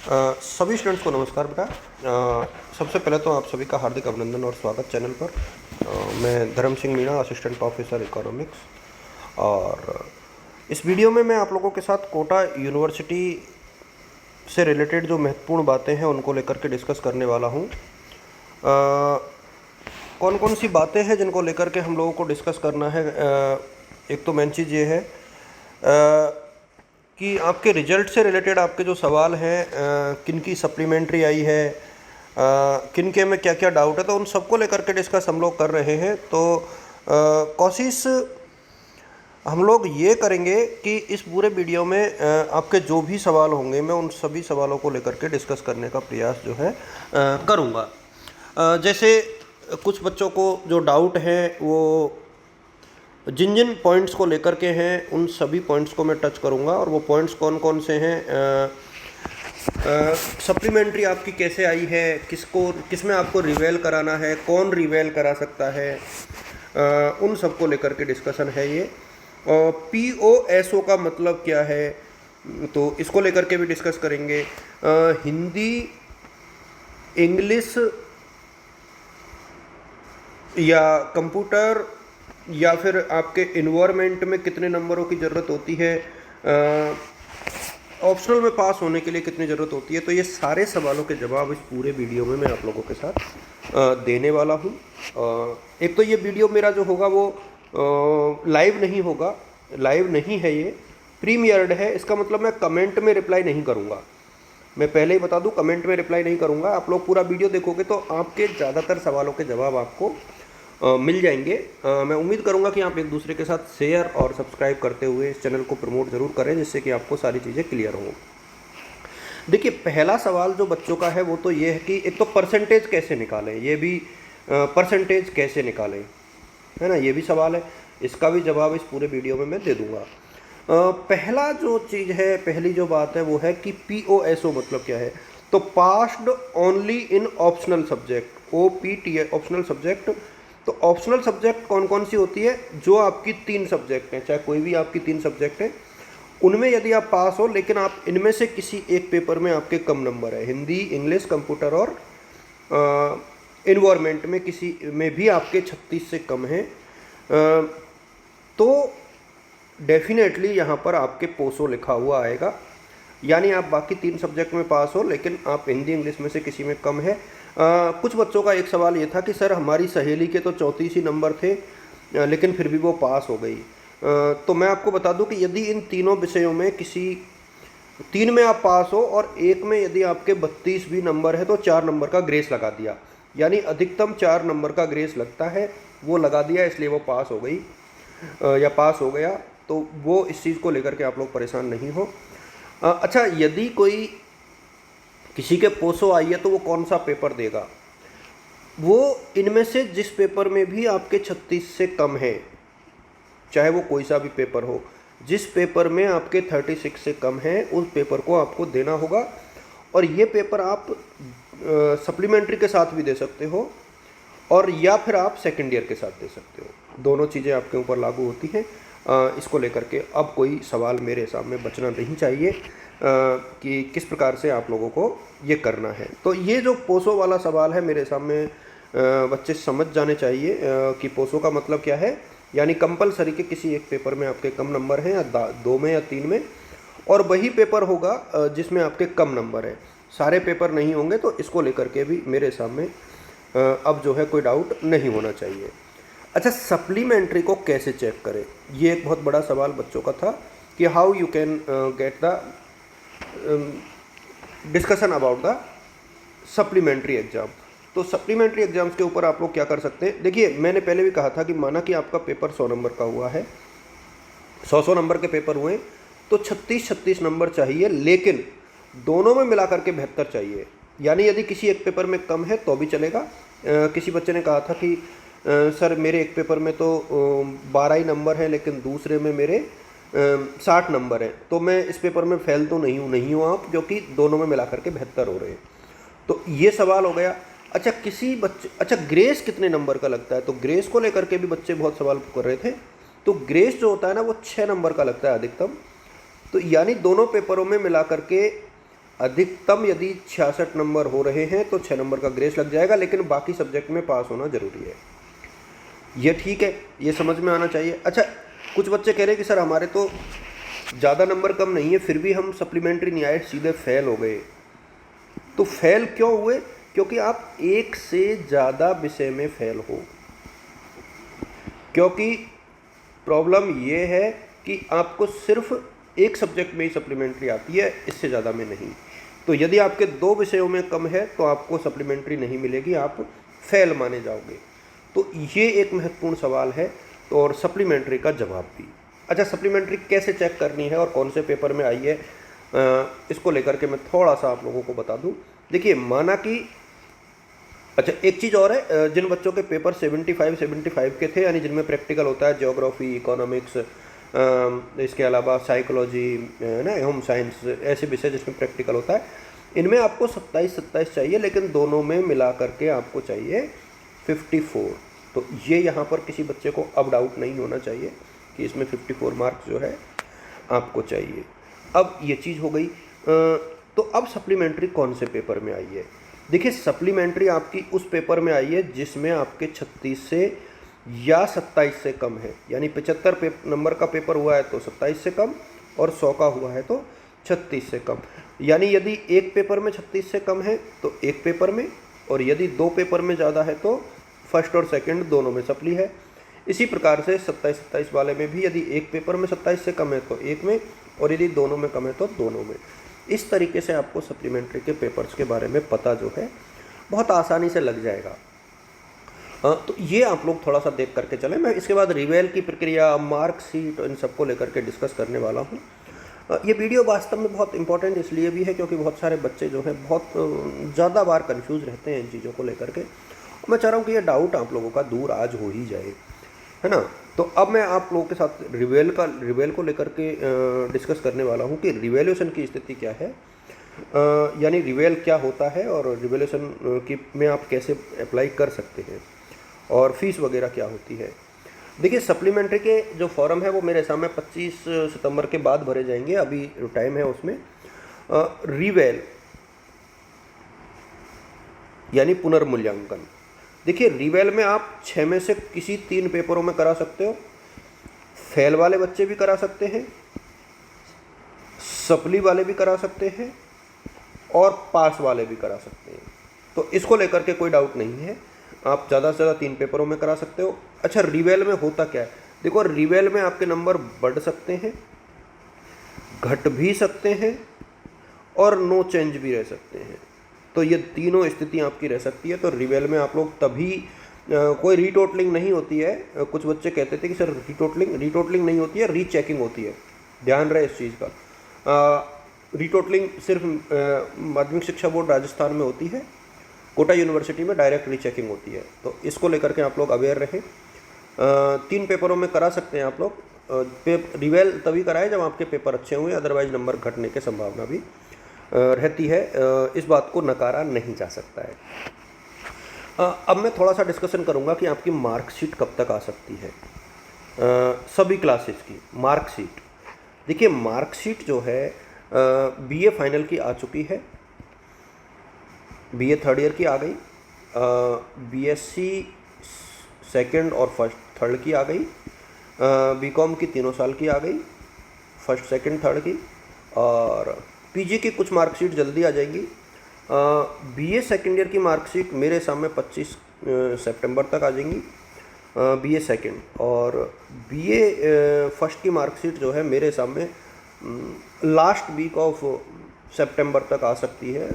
सभी स्टूडेंट्स को नमस्कार बेटा। सबसे पहले तो आप सभी का हार्दिक अभिनंदन और स्वागत चैनल पर। मैं धर्म Singh Meena, assistant professor economics. और इस वीडियो में मैं आप लोगों के साथ कोटा यूनिवर्सिटी से रिलेटेड जो महत्वपूर्ण बातें हैं उनको लेकर के डिस्कस करने वाला हूँ। कौन कौन सी बातें हैं जिनको लेकर के हम लोगों को डिस्कस करना है। एक तो मेन चीज़ ये है कि आपके रिजल्ट से रिलेटेड आपके जो सवाल हैं, किन की सप्लीमेंट्री आई है, किन के में क्या क्या डाउट है, तो उन सबको लेकर के डिस्कस हम लोग कर रहे हैं। तो कोशिश हम लोग ये करेंगे कि इस पूरे वीडियो में आपके जो भी सवाल होंगे मैं उन सभी सवालों को लेकर के डिस्कस करने का प्रयास जो है करूँगा। जैसे कुछ बच्चों को जो डाउट है वो जिन जिन पॉइंट्स को लेकर के हैं उन सभी पॉइंट्स को मैं टच करूंगा। और वो पॉइंट्स कौन कौन से हैं, सप्लीमेंट्री आपकी कैसे आई है, किसमें आपको रिवेल कराना है, कौन रिवेल करा सकता है, उन सब को लेकर के डिस्कशन है ये। और POSO का मतलब क्या है, तो इसको लेकर के भी डिस्कस करेंगे। हिंदी, इंग्लिश या कंप्यूटर या फिर आपके इन्वायरमेंट में कितने नंबरों की ज़रूरत होती है, ऑप्शनल में पास होने के लिए कितनी ज़रूरत होती है, तो ये सारे सवालों के जवाब इस पूरे वीडियो में मैं आप लोगों के साथ देने वाला हूँ। एक तो ये वीडियो मेरा जो होगा वो लाइव नहीं होगा, लाइव नहीं है, ये प्रीमियर्ड है। इसका मतलब मैं कमेंट में रिप्लाई नहीं करूँगा। मैं पहले ही बता दूं, कमेंट में रिप्लाई नहीं करूंगा। आप लोग पूरा वीडियो देखोगे तो आपके ज़्यादातर सवालों के जवाब आपको मिल जाएंगे। मैं उम्मीद करूंगा कि आप एक दूसरे के साथ शेयर और सब्सक्राइब करते हुए इस चैनल को प्रमोट ज़रूर करें, जिससे कि आपको सारी चीज़ें क्लियर हों। देखिए, पहला सवाल जो बच्चों का है वो तो ये है कि एक तो परसेंटेज कैसे निकालें, ये भी परसेंटेज कैसे निकालें, है ना, ये भी सवाल है। इसका भी जवाब इस पूरे वीडियो में मैं दे दूँगा। पहला जो चीज़ है, पहली जो बात है वो है कि POSO मतलब क्या है। तो passed only in optional subject, OPT optional subject. तो ऑप्शनल सब्जेक्ट कौन कौन सी होती है, जो आपकी 3 सब्जेक्ट हैं, चाहे कोई भी आपकी 3 सब्जेक्ट है, उनमें यदि आप पास हो लेकिन आप इनमें से किसी एक पेपर में आपके कम नंबर है, हिंदी, इंग्लिश, कंप्यूटर और इन्वायरमेंट में किसी में भी आपके 36 से कम हैं, तो डेफिनेटली यहाँ पर आपके पोसो लिखा हुआ आएगा। यानी आप बाकी 3 सब्जेक्ट में पास हो लेकिन आप हिंदी, इंग्लिश में से किसी में कम है। कुछ बच्चों का एक सवाल ये था कि सर हमारी सहेली के तो 34 ही नंबर थे, लेकिन फिर भी वो पास हो गई। तो मैं आपको बता दूं कि यदि इन तीनों विषयों में किसी 3 में आप पास हो और एक में यदि आपके 32 भी नंबर है तो 4 नंबर का ग्रेस लगा दिया, यानी अधिकतम 4 नंबर का ग्रेस लगता है, वो लगा दिया, इसलिए वो पास हो गई या पास हो गया। तो वो इस चीज़ को लेकर के आप लोग परेशान नहीं हो। अच्छा, यदि कोई किसी के पोसो आई है तो वो कौन सा पेपर देगा, वो इनमें से जिस पेपर में भी आपके 36 से कम है, चाहे वो कोई सा भी पेपर हो, जिस पेपर में आपके 36 से कम है उस पेपर को आपको देना होगा। और ये पेपर आप सप्लीमेंट्री के साथ भी दे सकते हो और या फिर आप सेकेंड ईयर के साथ दे सकते हो। दोनों चीज़ें आपके ऊपर लागू होती हैं। इसको लेकर के अब कोई सवाल मेरे सामने बचना नहीं चाहिए कि किस प्रकार से आप लोगों को ये करना है। तो ये जो पोसो वाला सवाल है मेरे सामने बच्चे समझ जाने चाहिए कि पोसो का मतलब क्या है। यानी कंपलसरी के किसी एक पेपर में आपके कम नंबर हैं या 2 में या 3 में, और वही पेपर होगा जिसमें आपके कम नंबर है, सारे पेपर नहीं होंगे। तो इसको लेकर के भी मेरे सामने अब जो है कोई डाउट नहीं होना चाहिए। अच्छा, सप्लीमेंट्री को कैसे चेक करें, ये एक बहुत बड़ा सवाल बच्चों का था कि how you can get the discussion about the supplementary exam. तो सप्लीमेंट्री एग्ज़ाम्स के ऊपर आप लोग क्या कर सकते हैं। देखिए, मैंने पहले भी कहा था कि माना कि आपका पेपर 100 नंबर का हुआ है, 100 नंबर के पेपर हुए तो 36 नंबर चाहिए, लेकिन दोनों में मिला करके 72 चाहिए। यानी यदि किसी एक पेपर में कम है तो भी चलेगा। किसी बच्चे ने कहा था कि सर मेरे एक पेपर में तो 12 ही नंबर है लेकिन दूसरे में मेरे 60 नंबर हैं, तो मैं इस पेपर में फेल तो नहीं हूँ आप, जो कि दोनों में मिला करके 72 हो रहे हैं। तो ये सवाल हो गया। अच्छा, ग्रेस कितने नंबर का लगता है, तो ग्रेस को लेकर के भी बच्चे बहुत सवाल कर रहे थे। तो ग्रेस जो होता है ना वो 6 नंबर का लगता है अधिकतम। तो यानी दोनों पेपरों में मिला करके अधिकतम यदि 66 नंबर हो रहे हैं तो 6 नंबर का ग्रेस लग जाएगा, लेकिन बाकी सब्जेक्ट में पास होना जरूरी है। ये ठीक है, ये समझ में आना चाहिए। अच्छा, कुछ बच्चे कह रहे हैं कि सर हमारे तो ज़्यादा नंबर कम नहीं है, फिर भी हम सप्लीमेंट्री नहीं आए, सीधे फेल हो गए। तो फेल क्यों हुए? क्योंकि आप एक से ज़्यादा विषय में फेल हो। क्योंकि प्रॉब्लम ये है कि आपको सिर्फ एक सब्जेक्ट में ही सप्लीमेंट्री आती है, इससे ज़्यादा में नहीं। तो यदि आपके 2 विषयों में कम है तो आपको सप्लीमेंट्री नहीं मिलेगी, आप फेल माने जाओगे। तो ये एक महत्वपूर्ण सवाल है, तो और सप्लीमेंट्री का जवाब भी। अच्छा, सप्लीमेंट्री कैसे चेक करनी है और कौन से पेपर में आई है, इसको लेकर के मैं थोड़ा सा आप लोगों को बता दूं। देखिए, माना कि अच्छा एक चीज़ और है, जिन बच्चों के पेपर 75 के थे, यानी जिनमें प्रैक्टिकल होता है, ज्योग्राफी, इकोनॉमिक्स, इसके अलावा साइकोलॉजी, ना होम साइंस, ऐसे विषय जिसमें प्रैक्टिकल होता है, इनमें आपको 27 चाहिए, लेकिन दोनों में मिला करके आपको चाहिए 54। तो ये यहाँ पर किसी बच्चे को अब डाउट नहीं होना चाहिए कि इसमें 54 मार्क्स जो है आपको चाहिए। अब ये चीज़ हो गई। तो अब सप्लीमेंट्री कौन से पेपर में आई है? देखिए, सप्लीमेंट्री आपकी उस पेपर में आई है जिसमें आपके 36 से या 27 से कम है। यानी 75 नंबर का पेपर हुआ है तो 27 से कम, और 100 का हुआ है तो 36 से कम। यानी यदि एक पेपर में 36 से कम है तो एक पेपर में, और यदि 2 पेपर में ज़्यादा है तो फर्स्ट और सेकंड दोनों में सप्ली है। इसी प्रकार से 27 वाले में भी यदि एक पेपर में 27 से कम है तो एक में, और यदि दोनों में कम है तो दोनों में। इस तरीके से आपको सप्लीमेंट्री के पेपर्स के बारे में पता जो है बहुत आसानी से लग जाएगा। तो ये आप लोग थोड़ा सा देख करके चलें। मैं इसके बाद रिवेल की प्रक्रिया, मार्कशीट, इन सबको लेकर के डिस्कस करने वाला हूँ। ये वीडियो वास्तव में बहुत इंपॉर्टेंट इसलिए भी है क्योंकि बहुत सारे बच्चे जो हैं बहुत ज़्यादा बार कंफ्यूज रहते हैं इन चीज़ों को लेकर के। मैं चाह रहा हूँ कि ये डाउट आप लोगों का दूर आज हो ही जाए, है ना। तो अब मैं आप लोगों के साथ रिवेल को लेकर के डिस्कस करने वाला हूँ कि रिवेल्यूशन की स्थिति क्या है, यानी रिवेल क्या होता है और रिवेल्यूशन की में आप कैसे अप्लाई कर सकते हैं, और फीस वगैरह क्या होती है। देखिए, सप्लीमेंट्री के जो फॉर्म है वो मेरे सामने 25 सितंबर के बाद भरे जाएंगे, अभी टाइम है उसमें। रिवेल यानी पुनर्मूल्यांकन। देखिए, रिवेल में आप 6 में से किसी 3 पेपरों में करा सकते हो। फेल वाले बच्चे भी करा सकते हैं, सप्ली वाले भी करा सकते हैं, और पास वाले भी करा सकते हैं। तो इसको लेकर के कोई डाउट नहीं है, आप ज़्यादा से ज़्यादा 3 पेपरों में करा सकते हो। अच्छा, रिवेल में होता क्या है? देखो, रिवेल में आपके नंबर बढ़ सकते हैं, घट भी सकते हैं, और नो चेंज भी रह सकते हैं। तो ये तीनों स्थिति आपकी रह सकती है। तो रिवेल में आप लोग तभी कोई रीटोटलिंग नहीं होती है। कुछ बच्चे कहते थे कि सर रीटोटलिंग नहीं होती है, रीचेकिंग होती है। ध्यान रहे इस चीज़ का। रीटोटलिंग सिर्फ माध्यमिक शिक्षा बोर्ड राजस्थान में होती है, कोटा यूनिवर्सिटी में डायरेक्ट रीचेकिंग होती है। तो इसको लेकर के आप लोग अवेयर रहें। 3 पेपरों में करा सकते हैं आप लोग। रिवेल तभी कराएं जब आपके पेपर अच्छे हुए, अदरवाइज नंबर घटने की संभावना भी रहती है। इस बात को नकारा नहीं जा सकता है। अब मैं थोड़ा सा डिस्कशन करूंगा कि आपकी मार्कशीट कब तक आ सकती है। सभी क्लासेस की मार्कशीट। देखिए, मार्कशीट जो है बीए फाइनल की आ चुकी है, बीए थर्ड ईयर की आ गई, बीएससी सेकंड और थर्ड की आ गई, बीकॉम की 3 साल की आ गई, फर्स्ट सेकंड थर्ड की, और पीजी की कुछ मार्कशीट जल्दी आ जाएंगी। बीए सेकेंड ईयर की मार्कशीट मेरे सामने 25 सितंबर तक आ जाएंगी, बीए सेकेंड, और बीए फर्स्ट की मार्कशीट जो है मेरे सामने लास्ट वीक ऑफ सितंबर तक आ सकती है,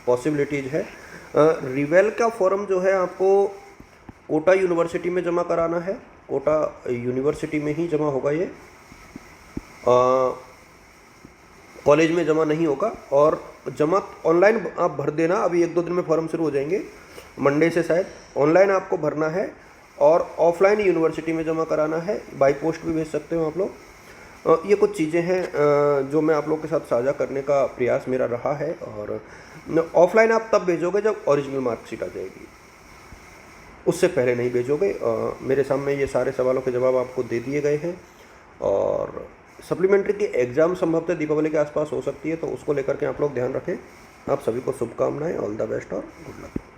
पॉसिबिलिटीज़ है। रिवेल का फॉर्म जो है आपको कोटा यूनिवर्सिटी में जमा कराना है, कोटा यूनिवर्सिटी में ही जमा होगा ये, कॉलेज में जमा नहीं होगा। और जमा ऑनलाइन आप भर देना, अभी 1-2 दिन में फॉर्म शुरू हो जाएंगे, मंडे से शायद। ऑनलाइन आपको भरना है, और ऑफलाइन यूनिवर्सिटी में जमा कराना है, बाई पोस्ट भी भेज सकते हो आप लोग। ये कुछ चीज़ें हैं जो मैं आप लोग के साथ साझा करने का प्रयास मेरा रहा है। और ऑफलाइन आप तब भेजोगे जब ओरिजिनल मार्कशीट आ जाएगी, उससे पहले नहीं भेजोगे। मेरे सामने ये सारे सवालों के जवाब आपको दे दिए गए हैं, और सप्लीमेंट्री की एग्ज़ाम संभवतः दीपावली के आसपास हो सकती है, तो उसको लेकर के आप लोग ध्यान रखें। आप सभी को शुभकामनाएं, ऑल द बेस्ट और गुड लक।